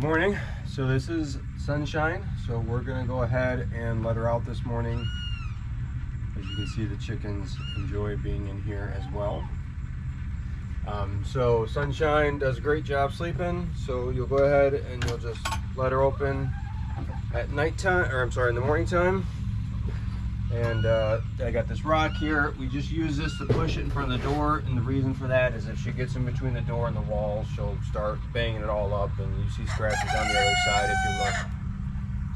morning. So this is Sunshine. So we're gonna go ahead and let her out this morning. As you can see, the chickens enjoy being in here as well. So Sunshine does a great job sleeping. So you'll go ahead and you'll just let her open at nighttime, or I'm sorry, in the morning time. And I got this rock here. We just use this to push it in front of the door, and the reason for that is if she gets in between the door and the wall, she'll start banging it all up, and you see scratches on the other side if you look.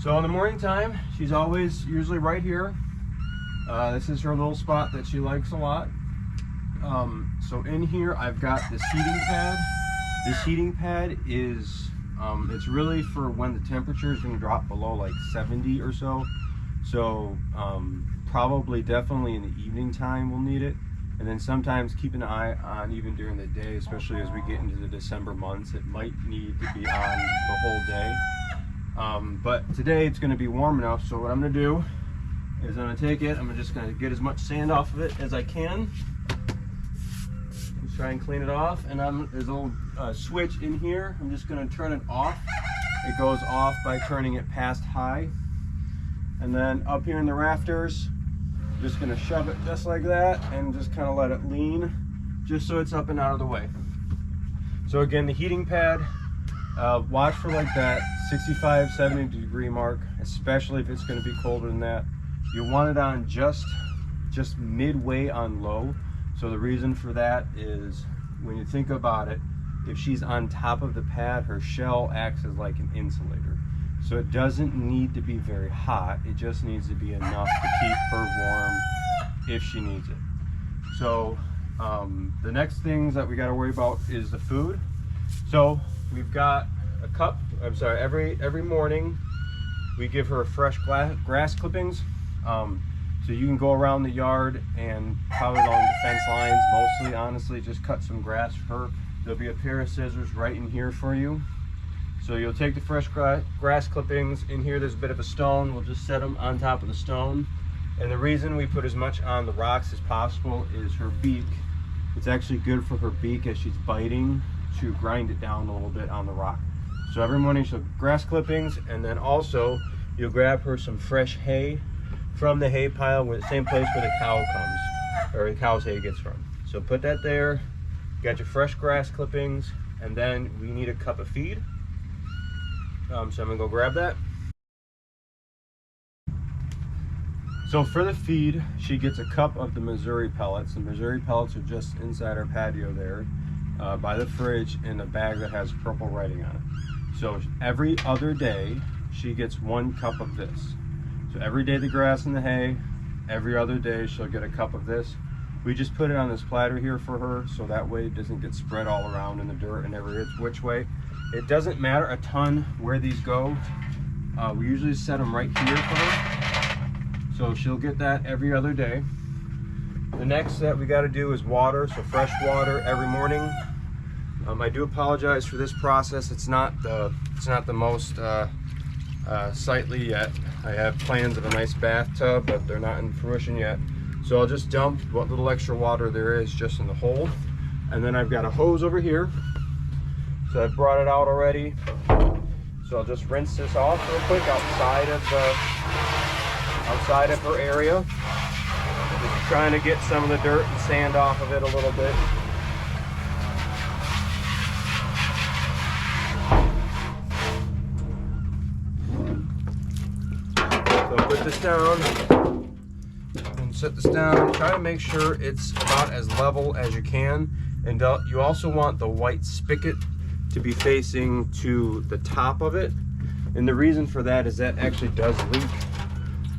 So in the morning time, she's always usually right here. This is her little spot that she likes a lot. So in here I've got this heating pad. This heating pad is it's really for when the temperature is going to drop below like 70 or so. So probably definitely in the evening time we'll need it, and then sometimes keep an eye on even during the day, especially as we get into the December months. It might need to be on the whole day, but today it's going to be warm enough. So what I'm going to do is I'm going to take it, I'm just going to get as much sand off of it as I can. Just try and clean it off, and there's a little switch in here. I'm just going to turn it off. It goes off by turning it past high. And then up here in the rafters, I'm just gonna shove it just like that and just kind of let it lean, just so it's up and out of the way. So again, the heating pad, watch for like that 65, 70 degree mark, especially if it's gonna be colder than that. You want it on just midway on low. So the reason for that is when you think about it, if she's on top of the pad, her shell acts as like an insulator. So it doesn't need to be very hot. It just needs to be enough to keep her warm if she needs it. So the next things that we got to worry about is the food. So we've got a cup. I'm sorry. Every morning we give her fresh grass clippings. So you can go around the yard and probably along the fence lines, mostly honestly, just cut some grass for her. There'll be a pair of scissors right in here for you. So you'll take the fresh grass clippings. In here there's a bit of a stone. We'll just set them on top of the stone. And the reason we put as much on the rocks as possible is her beak. It's actually good for her beak as she's biting to grind it down a little bit on the rock. So every morning she'll grass clippings, and then also you'll grab her some fresh hay from the hay pile, with the same place where the cow comes, or the cow's hay gets from. So put that there, got your fresh grass clippings, and then we need a cup of feed. So I'm gonna go grab that. So for the feed, she gets a cup of the muzzari pellets. The muzzari pellets are just inside our patio there, by the fridge, in a bag that has purple writing on it. So every other day, she gets 1 cup of this. So every day the grass and the hay, every other day she'll get a cup of this. We just put it on this platter here for her, so that way it doesn't get spread all around in the dirt and every which way. It doesn't matter a ton where these go. We usually set them right here for her. So she'll get that every other day. The next that we got to do is water, so fresh water every morning. I do apologize for this process. It's not the most sightly yet. I have plans of a nice bathtub, but they're not in fruition yet. So I'll just dump what little extra water there is just in the hole. And then I've got a hose over here. So I've brought it out already. So I'll just rinse this off real quick outside of her area. Just trying to get some of the dirt and sand off of it a little bit. So put this down and set this down. Try to make sure it's about as level as you can. And you also want the white spigot to be facing to the top of it, and the reason for that is that actually does leak.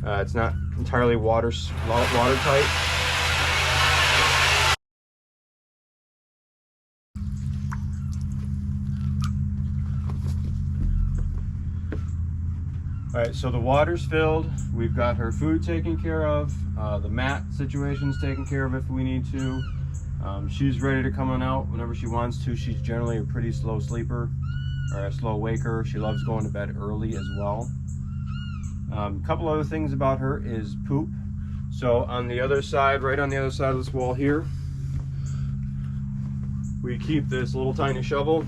It's not entirely watertight. All right, so the water's filled. We've got her food taken care of. The mat situation's taken care of if we need to. She's ready to come on out whenever she wants to. She's generally a pretty slow sleeper, or a slow waker. She loves going to bed early as well. A couple other things about her is poop. So on the other side, right on the other side of this wall here, we keep this little tiny shovel.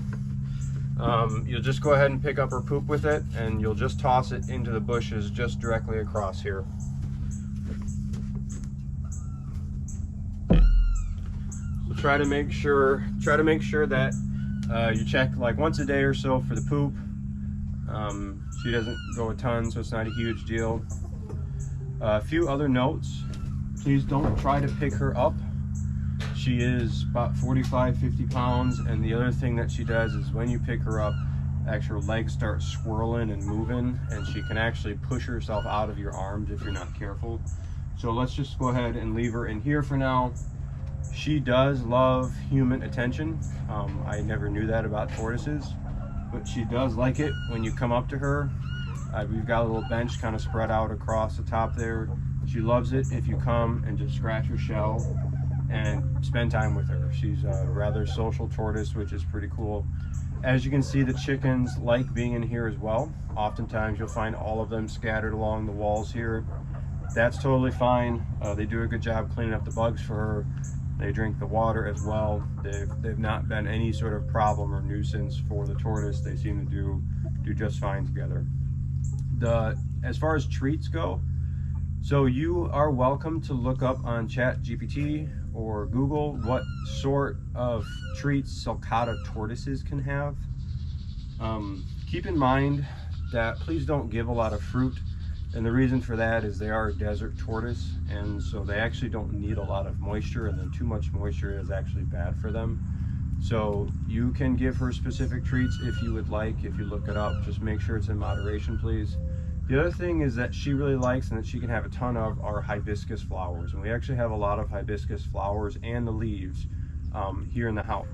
You'll just go ahead and pick up her poop with it, and you'll just toss it into the bushes just directly across here. So try to make sure that you check like once a day or so for the poop. She doesn't go a ton, so it's not a huge deal. A few other notes: please don't try to pick her up. She is about 45-50 pounds, and the other thing that she does is when you pick her up, actually her legs start swirling and moving, and she can actually push herself out of your arms if you're not careful. So let's just go ahead and leave her in here for now. She does love human attention. I never knew that about tortoises, but she does like it when you come up to her. We've got a little bench kind of spread out across the top there. She loves it if you come and just scratch her shell and spend time with her. She's a rather social tortoise, which is pretty cool. As you can see, the chickens like being in here as well. Oftentimes you'll find all of them scattered along the walls here. That's totally fine. They do a good job cleaning up the bugs for her. They drink the water as well. They've not been any sort of problem or nuisance for the tortoise. They seem to do just fine together. As far as treats go, so you are welcome to look up on ChatGPT or Google what sort of treats Sulcata tortoises can have. Keep in mind that please don't give a lot of fruit, and the reason for that is they are a desert tortoise, and so they actually don't need a lot of moisture, and then too much moisture is actually bad for them. So you can give her specific treats if you would like. If you look it up, just make sure it's in moderation, please. The other thing is that she really likes and that she can have a ton of are hibiscus flowers. And we actually have a lot of hibiscus flowers and the leaves here in the house.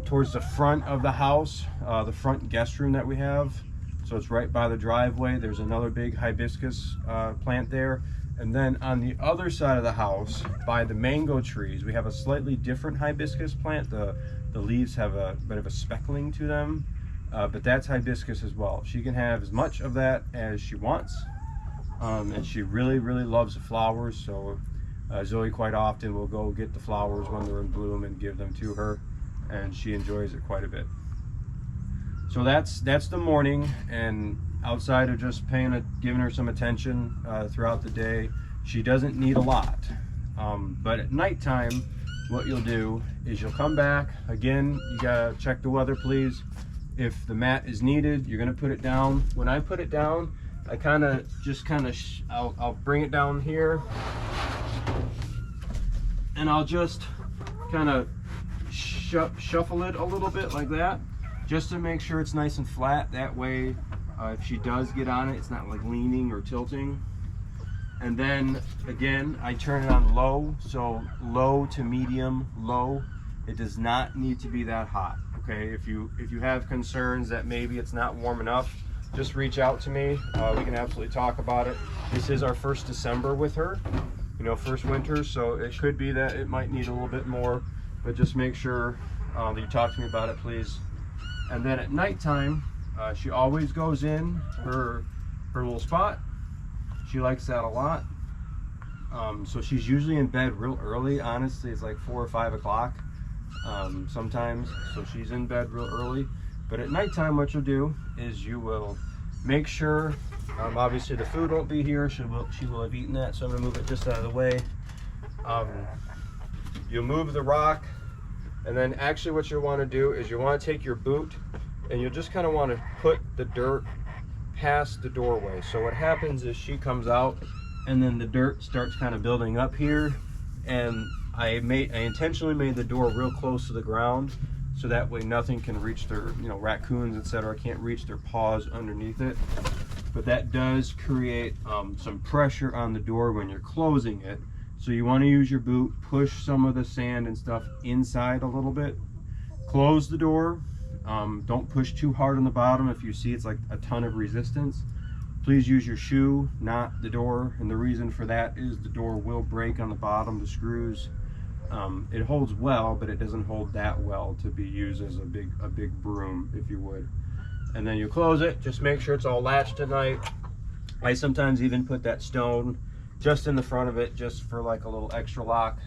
Towards the front of the house, the front guest room that we have, so it's right by the driveway, there's another big hibiscus plant there. And then on the other side of the house, by the mango trees, we have a slightly different hibiscus plant. The leaves have a bit of a speckling to them. But that's hibiscus as well. She can have as much of that as she wants, and she really loves the flowers. So Zoe quite often will go get the flowers when they're in bloom and give them to her, and she enjoys it quite a bit. So that's the morning, and outside of just giving her some attention throughout the day, she doesn't need a lot. But at nighttime, what you'll do is you'll come back again. You gotta check the weather, please. If the mat is needed, you're gonna put it down. When I put it down, I I'll bring it down here, and I'll just kind of shuffle it a little bit like that, just to make sure it's nice and flat. That way, if she does get on it, it's not like leaning or tilting. And then again, I turn it on low, so low to medium low. It does not need to be that hot. Okay, if you have concerns that maybe it's not warm enough, just reach out to me. We can absolutely talk about it. This is our first December with her, first winter, so it could be that it might need a little bit more, but just make sure that you talk to me about it, please. And then at nighttime, she always goes in her little spot. She likes that a lot. So she's usually in bed real early. Honestly, it's like 4 or 5 o'clock. Sometimes, so she's in bed real early. But at nighttime, what you'll do is you will make sure, obviously the food won't be here, she will have eaten that, so I'm gonna move it just out of the way. You'll move the rock, and then actually what you want to do is you want to take your boot and you'll just kind of want to put the dirt past the doorway. So what happens is she comes out and then the dirt starts kind of building up here, and I intentionally made the door real close to the ground so that way nothing can reach their, raccoons, etc. can't reach their paws underneath it. But that does create some pressure on the door when you're closing it. So you want to use your boot, push some of the sand and stuff inside a little bit, close the door. Don't push too hard on the bottom. If you see it's like a ton of resistance, please use your shoe, not the door. And the reason for that is the door will break on the bottom, the screws. It holds well, but it doesn't hold that well to be used as a big broom, if you would. And then you close it. Just make sure it's all latched tonight. I sometimes even put that stone just in the front of it, just for like a little extra lock.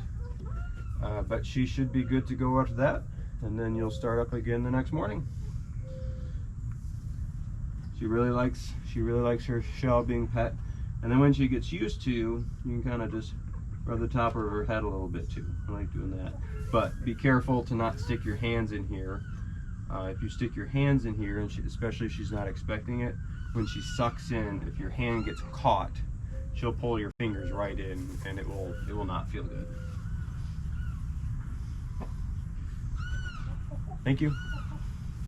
But she should be good to go after that, and then you'll start up again the next morning. She really likes her shell being pet. And then when she gets used to, you can kind of just rub the top of her head a little bit too. I like doing that. But be careful to not stick your hands in here. If you stick your hands in here, and especially if she's not expecting it, when she sucks in, if your hand gets caught, she'll pull your fingers right in, and it will not feel good. Thank you.